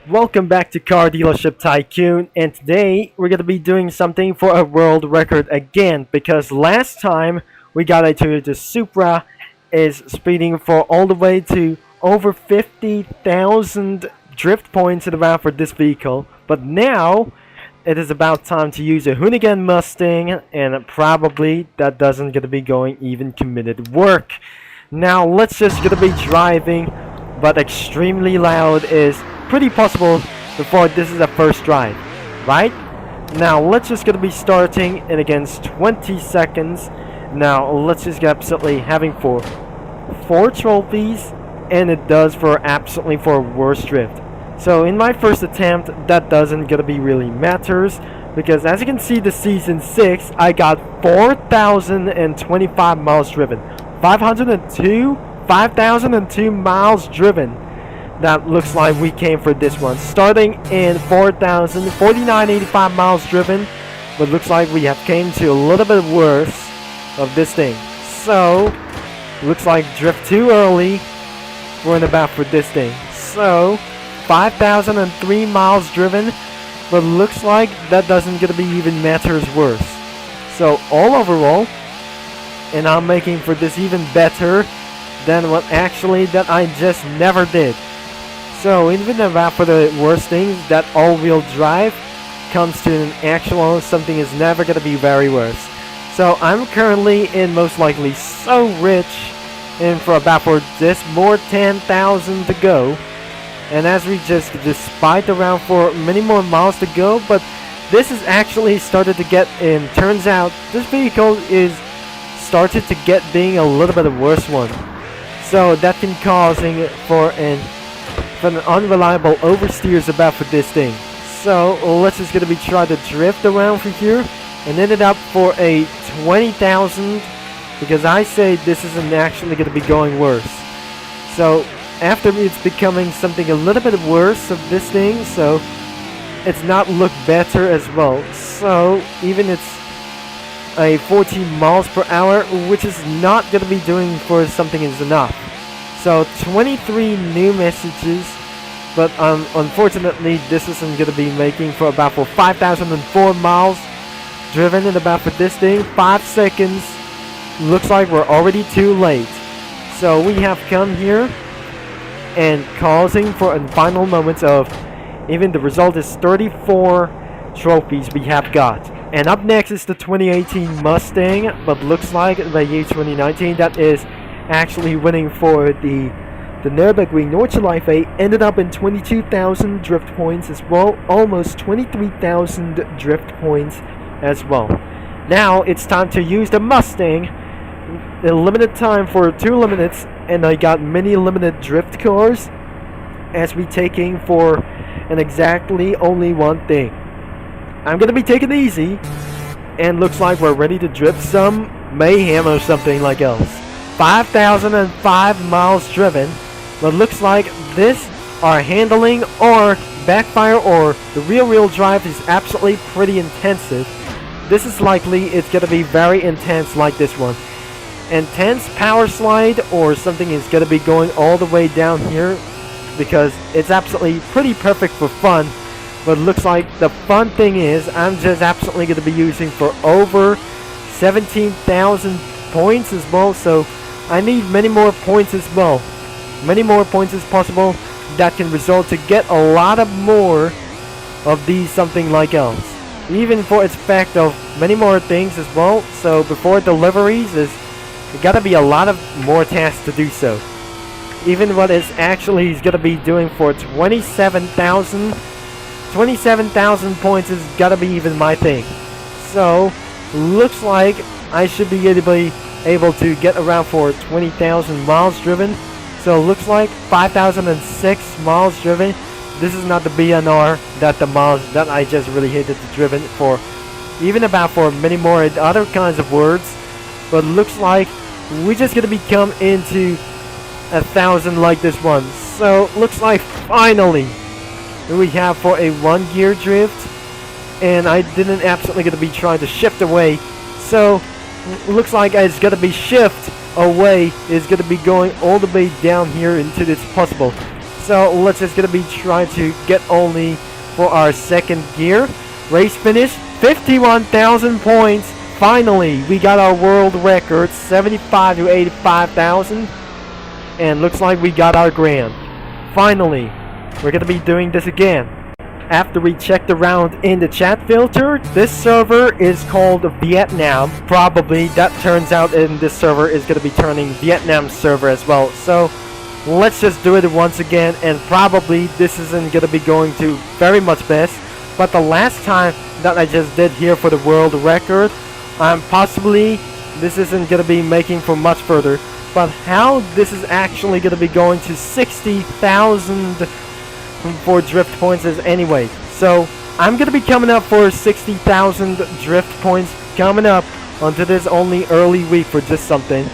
Welcome back to Car Dealership Tycoon, and today we're going to be doing something for a world record again, because last time we got a Toyota Supra is speeding for all the way to over 50,000 drift points in the round for this vehicle, but now it is about time to use a Hoonigan Mustang, and probably that doesn't going to be going even committed work. Now let's just going to be driving, but extremely loud is pretty possible before this is a first drive, right? Now let's just gonna be starting in against 20 seconds. Now let's just get absolutely having for 4 trophies, and it does for absolutely for worst drift. So in my first attempt, that doesn't gonna be really matters, because as you can see, the season 6 I got 4,025 miles driven, 5,002 miles driven. That looks like we came for this one, starting in 4,049.85 miles driven, but looks like we have came to a little bit worse of this thing. So looks like drift too early. We're in about for this thing. So 5,003 miles driven, but looks like that doesn't gonna be even matters worse. So all overall, and I'm making for this even better than what actually that I just never did. So even about for the worst things, that all-wheel drive comes to an actual something is never going to be very worse. So I'm currently in most likely so rich, and for about for this more 10,000 to go. And as we just despite around for many more miles to go, but this is actually started to get in. Turns out this vehicle is started to get being a little bit of worse one. So that can causing for an unreliable oversteers about for this thing. So let's just gonna be trying to drift around from here and ended up for a 20,000, because I say this isn't actually gonna be going worse. So after it's becoming something a little bit worse of this thing, so it's not look better as well. So even it's a 14 miles per hour, which is not gonna be doing for something is enough. So 23 new messages, but unfortunately this isn't going to be making for about for 5,004 miles driven in about for this thing. 5 seconds. Looks like we're already too late. So we have come here and causing for in final moments of even the result is 34 trophies we have got. And up next is the 2018 Mustang, but looks like the year 2019 that is actually winning for the Nürburgring Nordschleife ended up in 22,000 drift points as well, almost 23,000 drift points as well. Now it's time to use the Mustang. A limited time for 2 limits, and I got many limited drift cars as we taking for an exactly only one thing. I'm gonna be taking it easy, and looks like we're ready to drift some mayhem or something like else. 5,005 miles driven, but looks like this our handling or backfire or the rear-wheel drive is absolutely pretty intensive. This is likely it's gonna be very intense like this one. Intense power slide or something is gonna be going all the way down here, because it's absolutely pretty perfect for fun. But looks like the fun thing is I'm just absolutely gonna be using for over 17,000 points as well. So I need many more points as well. Many more points as possible that can result to get a lot of more of these something like else. Even for its fact of many more things as well. So before deliveries is gotta be a lot of more tasks to do so. Even what is actually is gonna be doing for 27,000 points is gotta be even my thing. So looks like I should be able to get around for 20,000 miles driven. So looks like 5,006 miles driven. This is not the BNR that the miles that I just really hated the driven for, even about for many more other kinds of words. But looks like we're just gonna become into 1,000 like this one. So looks like finally we have for a 1 gear drift, and I didn't absolutely gonna be trying to shift away. So looks like it's gonna be shift away is gonna be going all the way down here into this possible. So let's just gonna be trying to get only for our second gear. Race finish, 51,000 points. Finally, we got our world record, 75 to 85,000. And looks like we got our grand. Finally, we're gonna be doing this again. After we checked around in the chat filter, this server is called Vietnam. Probably that turns out in this server is gonna be turning Vietnam server as well. So let's just do it once again, and probably this isn't gonna be going to very much best. But the last time that I just did here for the world record, possibly this isn't gonna be making for much further. But how this is actually gonna be going to 60,000 for drift points is anyway. So I'm gonna be coming up for 60,000 drift points coming up onto this only early week for just something.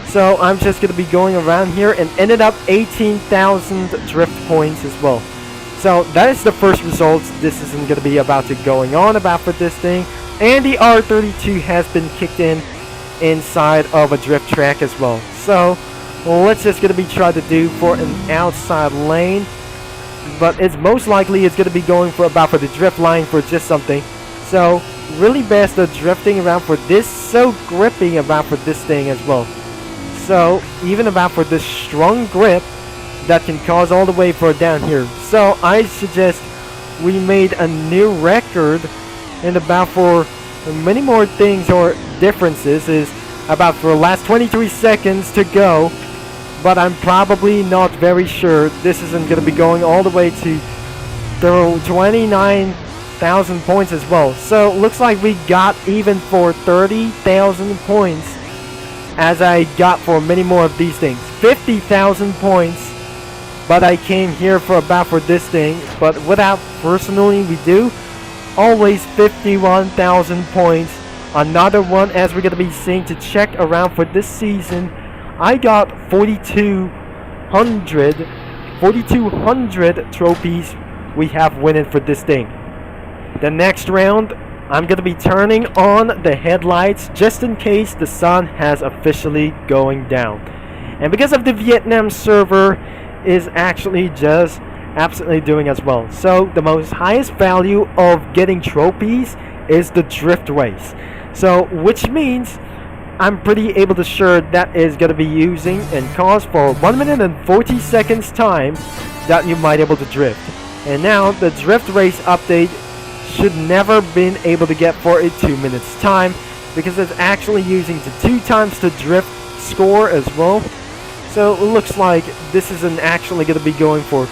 So I'm just gonna be going around here and ended up 18,000 drift points as well. So that is the first results. This isn't gonna be about to going on about for this thing. And the R32 has been kicked in inside of a drift track as well. So let's just gonna be trying to do for an outside lane. But it's most likely it's going to be going for about for the drift line for just something. So really best the drifting around for this, so grippy about for this thing as well. So even about for this strong grip that can cause all the way for down here. So I suggest we made a new record, and about for many more things or differences is about for the last 23 seconds to go. But I'm probably not very sure this isn't going to be going all the way to 29,000 points as well. So looks like we got even for 30,000 points, as I got for many more of these things. 50,000 points, but I came here for about for this thing. But without personally we do always 51,000 points. Another one as we're going to be seeing to check around for this season. I got 4,200 trophies we have winning for this thing. The next round, I'm gonna be turning on the headlights just in case the sun has officially going down. And because of the Vietnam server is actually just absolutely doing as well. So the most highest value of getting trophies is the drift race. So which means I'm pretty able to sure that is going to be using and cause for 1 minute and 40 seconds time that you might able to drift. And now the drift race update should never been able to get for a 2 minutes time, because it's actually using the 2 times the drift score as well. So it looks like this isn't actually going to be going for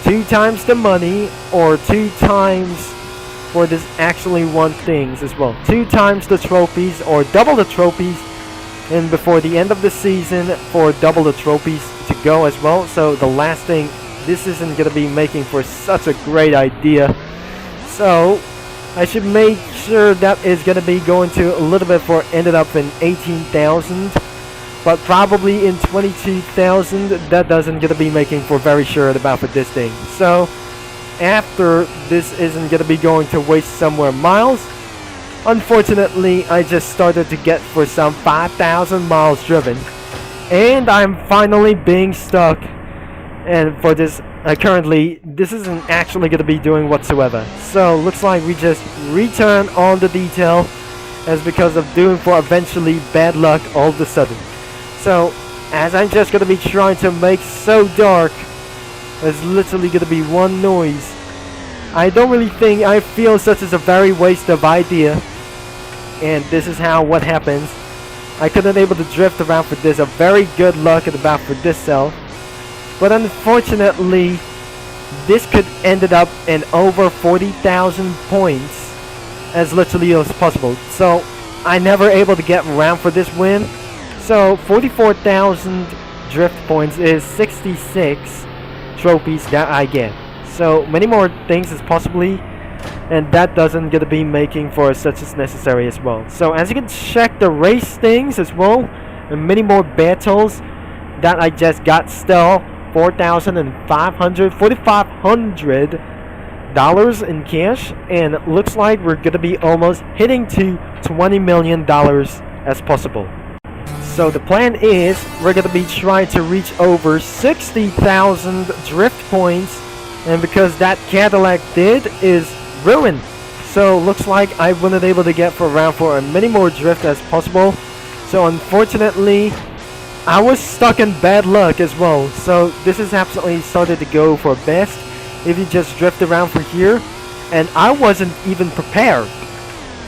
2 times the money or 2 times for this actually one things as well. 2 times the trophies or double the trophies, and before the end of the season for double the trophies to go as well. So the last thing, this isn't going to be making for such a great idea. So I should make sure that is going to be going to a little bit for ended up in 18,000. But probably in 22,000 that doesn't going to be making for very sure about for this thing. So after this isn't going to be going to waste somewhere miles. Unfortunately, I just started to get for some 5,000 miles driven, and I'm finally being stuck. And for this, currently, this isn't actually going to be doing whatsoever. So looks like we just return on the detail, as because of doing for eventually bad luck all of a sudden. So as I'm just going to be trying to make so dark, there's literally going to be one noise. I don't really think I feel such as a very waste of idea. And this is how what happens. I couldn't able to drift around for this. A very good luck at about for this cell. But unfortunately, this could ended up in over 40,000 points as literally as possible. So I never able to get around for this win. So 44,000 drift points is 66 trophies that I get. So many more things as possibly, and that doesn't gonna be making for such as necessary as well. So as you can check the race things as well, and many more battles that I just got still, $4,500 in cash, and it looks like we're gonna be almost hitting to $20 million as possible. So the plan is we're gonna be trying to reach over 60,000 drift points, and because that Cadillac did is ruined. So looks like I wasn't able to get for as many more drift as possible. So unfortunately, I was stuck in bad luck as well. So this is absolutely started to go for best if you just drift around for here, and I wasn't even prepared.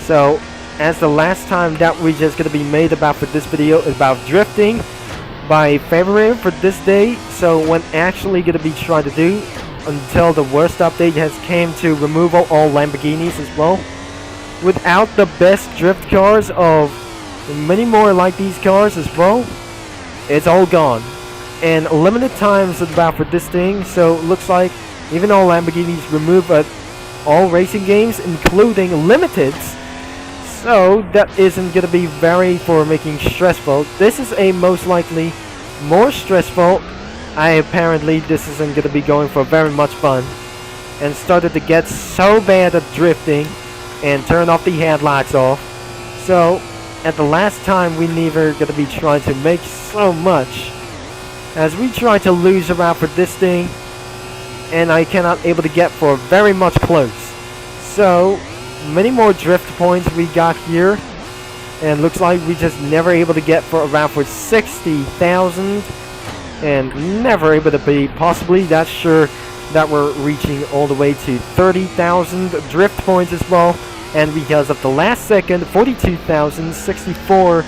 So as the last time that we just gonna be made about for this video is about drifting by February for this day. So what actually gonna be trying to do until the worst update has came to remove all Lamborghinis as well. Without the best drift cars of many more like these cars as well, it's all gone. And limited times about for this thing, so looks like even all Lamborghinis remove all racing games, including limiteds. So that isn't gonna be very for making stressful. This is a most likely more stressful. Apparently this isn't gonna be going for very much fun, and started to get so bad at drifting and turn off the headlights off. So at the last time we never gonna be trying to make so much as we try to lose around for this thing, and I cannot able to get for very much close. So many more drift points we got here, and looks like we just never able to get for around for 60,000, and never able to be possibly that sure that we're reaching all the way to 30,000 drift points as well. And because of the last second 42,064,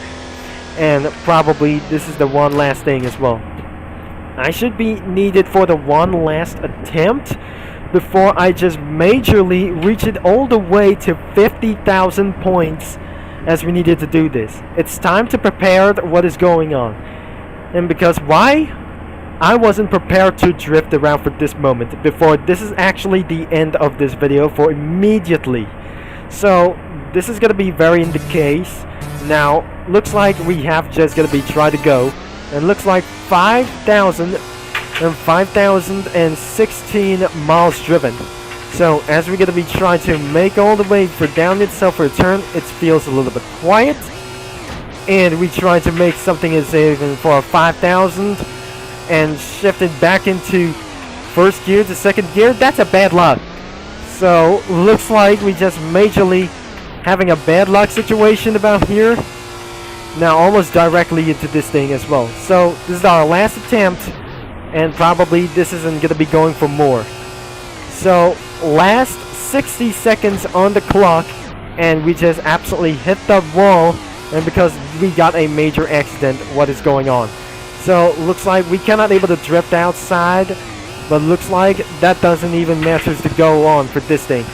and probably this is the one last thing as well. I should be needed for the one last attempt before I just majorly reach it all the way to 50,000 points, as we needed to do this. It's time to prepare what is going on. And because why? I wasn't prepared to drift around for this moment before. This is actually the end of this video for immediately. So this is gonna be very in the case. Now looks like we have just gonna be try to go, and looks like 5,016 miles driven. So as we're gonna be trying to make all the way for down itself for a turn, it feels a little bit quiet, and we try to make something is even for 5,000 and shift it back into first gear to second gear. That's a bad luck. So looks like we just majorly having a bad luck situation about here. Now almost directly into this thing as well. So this is our last attempt, and probably this isn't gonna be going for more. So last 60 seconds on the clock, and we just absolutely hit the wall, and because we got a major accident, what is going on? So looks like we cannot able to drift outside, but looks like that doesn't even matter to go on for this thing.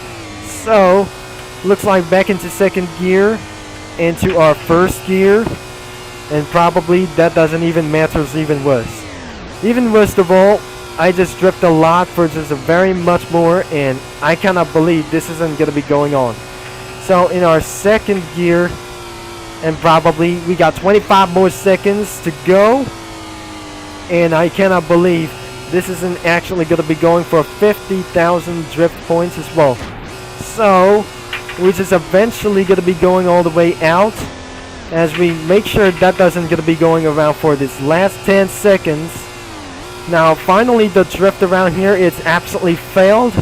So looks like back into second gear, into our first gear, and probably that doesn't even matter even worse. Even worst of all, I just drift a lot for just a very much more, and I cannot believe this isn't gonna be going on. So in our second gear, and probably we got 25 more seconds to go, and I cannot believe this isn't actually gonna be going for 50,000 drift points as well. So which is eventually gonna be going all the way out, as we make sure that doesn't gonna be going around for this last 10 seconds. Now finally the drift around here, it's absolutely failed,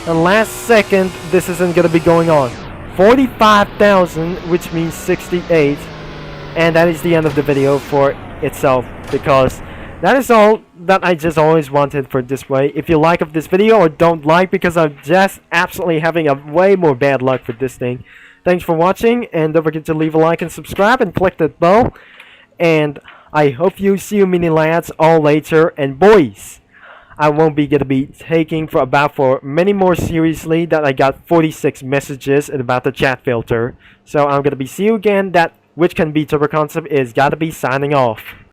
and last second this isn't gonna be going on. 45,000, which means 68, and that is the end of the video for itself, because that is all that I just always wanted for this way. If you like of this video or don't like, because I'm just absolutely having a way more bad luck for this thing. Thanks for watching, and don't forget to leave a like and subscribe and click that bell. And I hope you see you mini lads all later. And boys, I won't be gonna be taking for many more seriously that I got 46 messages about the chat filter. So I'm gonna be see you again. That which can be Turbo Concept is gotta be signing off.